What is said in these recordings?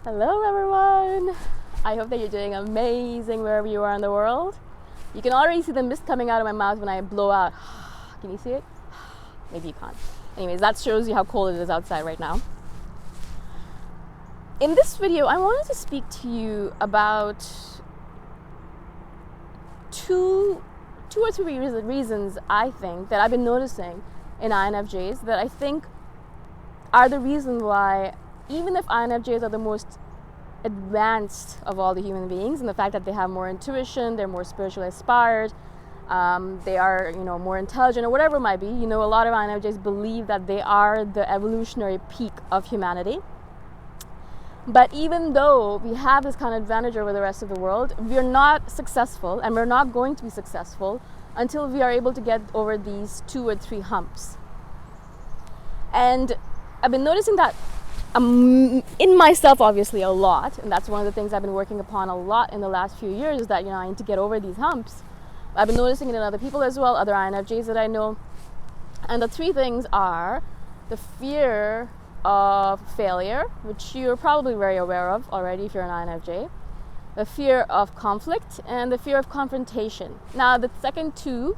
Hello everyone! I hope that you're doing amazing wherever you are in the world. You can already see the mist coming out of my mouth when I blow out. Can you see it? Maybe you can't. Anyways, that shows you how cold it is outside right now. In this video, I wanted to speak to you about two or three reasons I think that I've been noticing in INFJs that I think are the reason why, even if INFJs are the most advanced of all the human beings, and the fact that they have more intuition, they're more spiritually inspired, they are, more intelligent or whatever it might be. A lot of INFJs believe that they are the evolutionary peak of humanity. But even though we have this kind of advantage over the rest of the world, we're not successful, and we're not going to be successful until we are able to get over these 2 or 3 humps. And I've been noticing that in myself, obviously, a lot, and that's one of the things I've been working upon a lot in the last few years, is that I need to get over these humps. I've been noticing it in other people as well, other INFJs that I know. And the 3 things are the fear of failure, which you're probably very aware of already if you're an INFJ, the fear of conflict, and the fear of confrontation. Now, the second 2,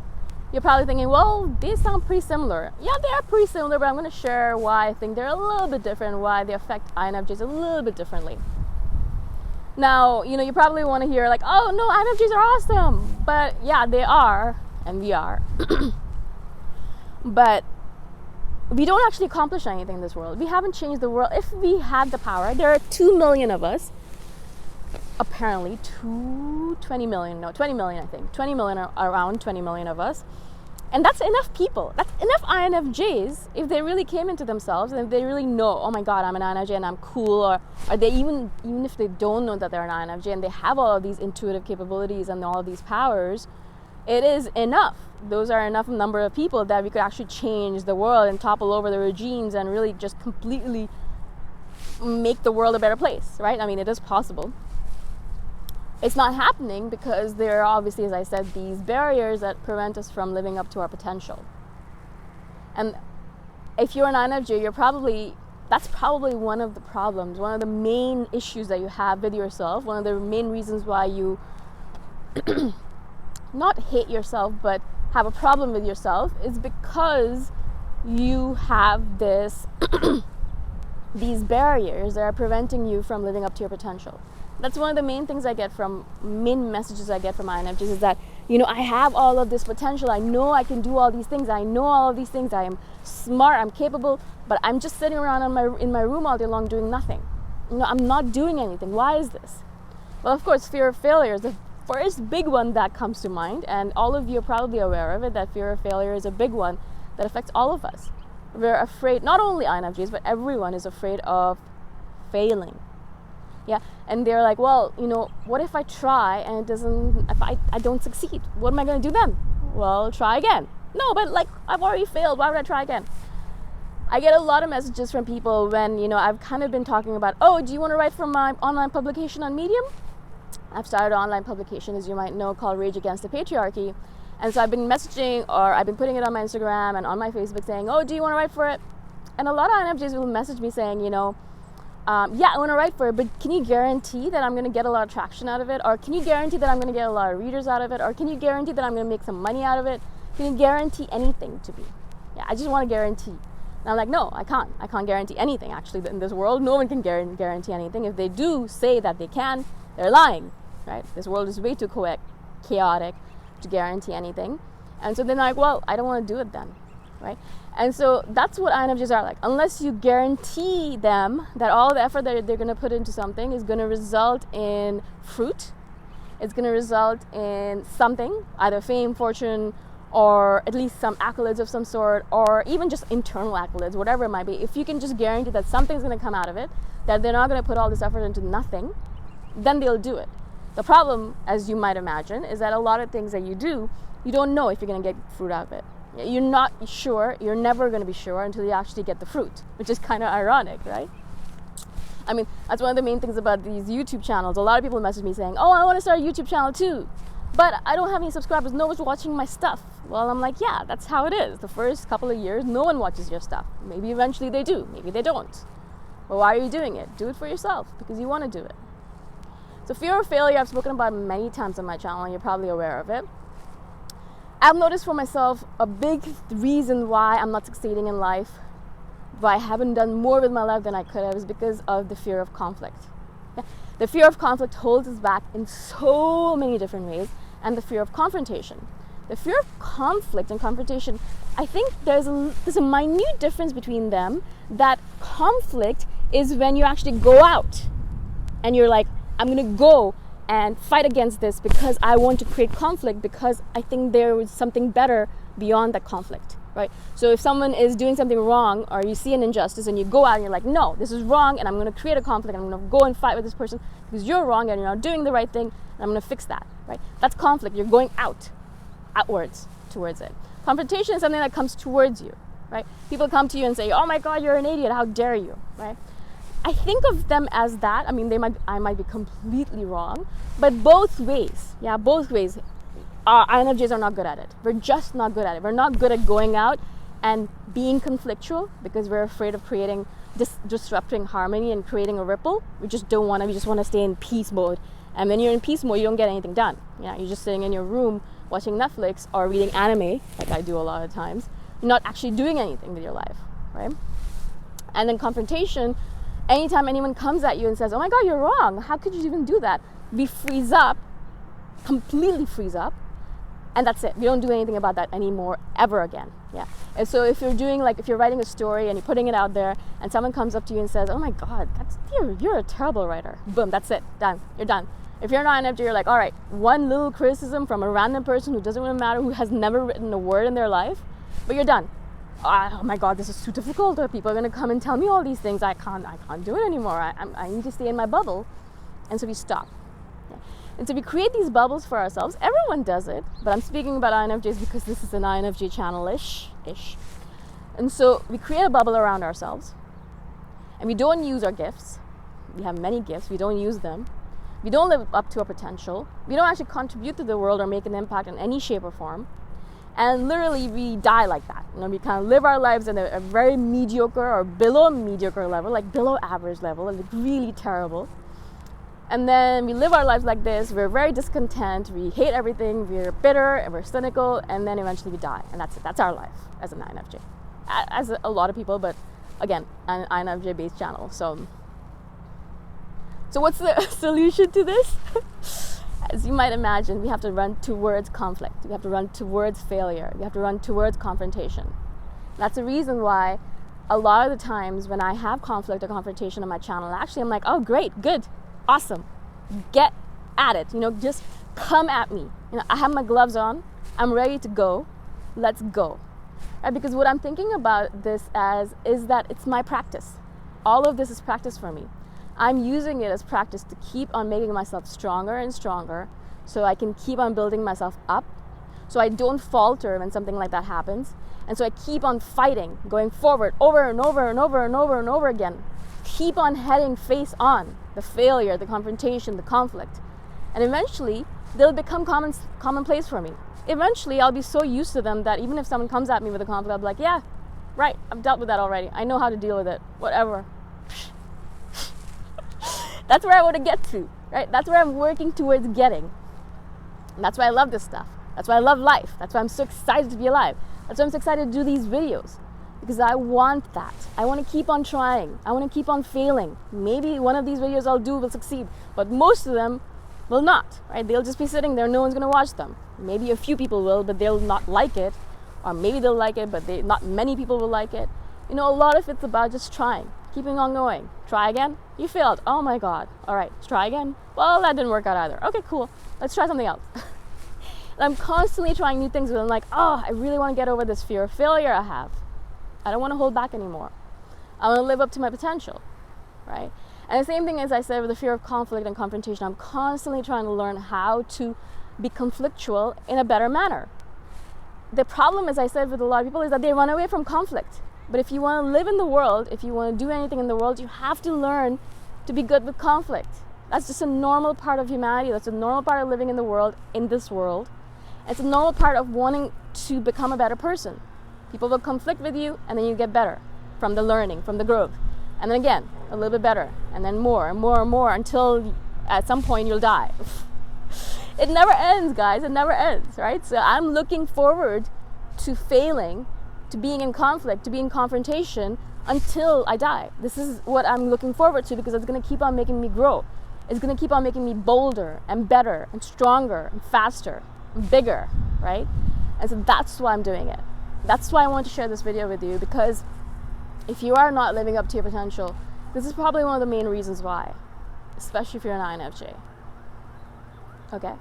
you're probably thinking, well, they sound pretty similar. Yeah, they are pretty similar, but I'm going to share why I think they're a little bit different, why they affect INFJs a little bit differently. Now, you probably want to hear like, oh, no, INFJs are awesome. But yeah, they are, and we are. But we don't actually accomplish anything in this world. We haven't changed the world. If we had the power, there are 2 million of us. Apparently 20 million, I think. 20 million, around 20 million of us. And that's enough people. That's enough INFJs if they really came into themselves and if they really know, oh my God, I'm an INFJ and I'm cool, or they even if they don't know that they're an INFJ and they have all of these intuitive capabilities and all of these powers, it is enough. Those are enough number of people that we could actually change the world and topple over the regimes and really just completely make the world a better place, right? I mean, it is possible. It's not happening because there are obviously, as I said, these barriers that prevent us from living up to our potential. And if you're an INFJ, that's probably one of the problems, one of the main issues that you have with yourself, one of the main reasons why you not hate yourself, but have a problem with yourself, is because you have these barriers that are preventing you from living up to your potential. That's one of the main things main messages I get from INFJs, is that, I have all of this potential. I know I can do all these things. I know all of these things. I am smart. I'm capable. But I'm just sitting around in my room all day long doing nothing. I'm not doing anything. Why is this? Well, of course, fear of failure is the first big one that comes to mind. And all of you are probably aware of it, that fear of failure is a big one that affects all of us. We're afraid, not only INFJs, but everyone is afraid of failing. Yeah, and they're like, well, what if I try and if I don't succeed? What am I going to do then? Well, try again. No, but I've already failed. Why would I try again? I get a lot of messages from people when, I've kind of been talking about, oh, do you want to write for my online publication on Medium? I've started an online publication, as you might know, called Rage Against the Patriarchy. And so I've been messaging, or I've been putting it on my Instagram and on my Facebook saying, oh, do you want to write for it? And a lot of INFJs will message me saying, yeah, I want to write for it, but can you guarantee that I'm going to get a lot of traction out of it? Or can you guarantee that I'm going to get a lot of readers out of it? Or can you guarantee that I'm going to make some money out of it? Can you guarantee anything to me? Yeah, I just want to guarantee. And I'm like, no, I can't. I can't guarantee anything, actually, in this world. No one can guarantee anything. If they do say that they can, they're lying, right? This world is way too chaotic to guarantee anything. And so they're like, well, I don't want to do it then, right? And so that's what INFJs are like. Unless you guarantee them that all the effort that they're going to put into something is going to result in fruit, it's going to result in something, either fame, fortune, or at least some accolades of some sort, or even just internal accolades, whatever it might be. If you can just guarantee that something's going to come out of it, that they're not going to put all this effort into nothing, then they'll do it. The problem, as you might imagine, is that a lot of things that you do, you don't know if you're going to get fruit out of it. You're not sure, you're never going to be sure until you actually get the fruit, which is kind of ironic, right? I mean, that's one of the main things about these YouTube channels. A lot of people message me saying, oh, I want to start a YouTube channel too, but I don't have any subscribers, no one's watching my stuff. Well, I'm like, yeah, that's how it is. The first couple of years, no one watches your stuff. Maybe eventually they do, maybe they don't. But why are you doing it? Do it for yourself, because you want to do it. So fear of failure, I've spoken about many times on my channel, and you're probably aware of it. I've noticed for myself a big reason why I'm not succeeding in life, why I haven't done more with my life than I could have, is because of the fear of conflict. Yeah? The fear of conflict holds us back in so many different ways, and the fear of confrontation. The fear of conflict and confrontation, I think there's a minute difference between them, that conflict is when you actually go out and you're like, I'm going to go and fight against this because I want to create conflict, because I think there is something better beyond that conflict, right? So if someone is doing something wrong, or you see an injustice and you go out and you're like, no, this is wrong, and I'm going to create a conflict, and I'm going to go and fight with this person because you're wrong and you're not doing the right thing, and I'm going to fix that, right? That's conflict. You're going outwards towards it. Confrontation is something that comes towards you, right? People come to you and say, oh my God, you're an idiot, how dare you, right? I think of them as that. I mean, I might be completely wrong, but both ways, INFJs are not good at it. We're just not good at it. We're not good at going out and being conflictual because we're afraid of creating, disrupting harmony and creating a ripple. We just want to stay in peace mode. And when you're in peace mode, you don't get anything done. You're just sitting in your room watching Netflix or reading anime, like I do a lot of times. You're not actually doing anything with your life, right? And then confrontation, anytime anyone comes at you and says, oh my God, you're wrong, how could you even do that? We freeze up, completely freeze up, and that's it. We don't do anything about that anymore, ever again. Yeah. And so if you're writing a story and you're putting it out there, and someone comes up to you and says, oh my God, you're a terrible writer. Boom, that's it, done. You're done. If you're not an INFJ, you're like, all right, one little criticism from a random person who doesn't really matter, who has never written a word in their life, but you're done. Oh my God, this is too difficult. People are going to come and tell me all these things. I can't do it anymore. I need to stay in my bubble. And so we stop. Yeah. And so we create these bubbles for ourselves. Everyone does it, but I'm speaking about INFJs because this is an INFJ channel-ish. And so we create a bubble around ourselves, and we don't use our gifts. We have many gifts. We don't use them. We don't live up to our potential. We don't actually contribute to the world or make an impact in any shape or form. And literally we die like that. We kind of live our lives at a very mediocre or below mediocre level, like below average level, and like really terrible. And then we live our lives like this. We're very discontent. We hate everything. We're bitter and we're cynical. And then eventually we die. And that's it. That's our life as an INFJ. As a lot of people, but again, an INFJ based channel. So what's the solution to this? As you might imagine, we have to run towards conflict. We have to run towards failure. We have to run towards confrontation. That's the reason why a lot of the times when I have conflict or confrontation on my channel, actually I'm like, oh great, good, awesome, get at it. Just come at me. I have my gloves on. I'm ready to go. Let's go. Right? Because what I'm thinking about this as is that it's my practice. All of this is practice for me. I'm using it as practice to keep on making myself stronger and stronger so I can keep on building myself up, so I don't falter when something like that happens. And so I keep on fighting, going forward over and over and over and over and over again. Keep on heading face on the failure, the confrontation, the conflict. And eventually, they'll become commonplace for me. Eventually, I'll be so used to them that even if someone comes at me with a conflict, I'll be like, yeah, right, I've dealt with that already. I know how to deal with it, whatever. That's where I want to get to, right? That's where I'm working towards getting. And that's why I love this stuff. That's why I love life. That's why I'm so excited to be alive. That's why I'm so excited to do these videos. Because I want that. I want to keep on trying. I want to keep on failing. Maybe one of these videos I'll do will succeed, but most of them will not, right? They'll just be sitting there. No one's going to watch them. Maybe a few people will, but they'll not like it. Or maybe they'll like it, but not many people will like it. A lot of it's about just trying. Keeping on going. Try again. You failed. Oh my God. All right, let's try again. Well, that didn't work out either. Okay, cool. Let's try something else. And I'm constantly trying new things, but I'm like, oh, I really want to get over this fear of failure I have. I don't want to hold back anymore. I want to live up to my potential, right? And the same thing as I said with the fear of conflict and confrontation, I'm constantly trying to learn how to be conflictual in a better manner. The problem, as I said, with a lot of people is that they run away from conflict. But if you want to live in the world, if you want to do anything in the world, you have to learn to be good with conflict. That's just a normal part of humanity. That's a normal part of living in the world, in this world. It's a normal part of wanting to become a better person. People will conflict with you, and then you get better from the learning, from the growth. And then again, a little bit better, and then more and more and more until at some point you'll die. It never ends, guys. It never ends, right? So I'm looking forward to failing, to being in conflict, to being in confrontation until I die. This is what I'm looking forward to, because it's going to keep on making me grow. It's going to keep on making me bolder and better and stronger and faster and bigger, right? And so that's why I'm doing it. That's why I want to share this video with you, because if you are not living up to your potential, this is probably one of the main reasons why, especially if you're an INFJ. Okay?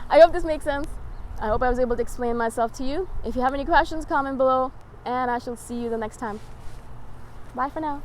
I hope this makes sense. I hope I was able to explain myself to you. If you have any questions, comment below, and I shall see you the next time. Bye for now.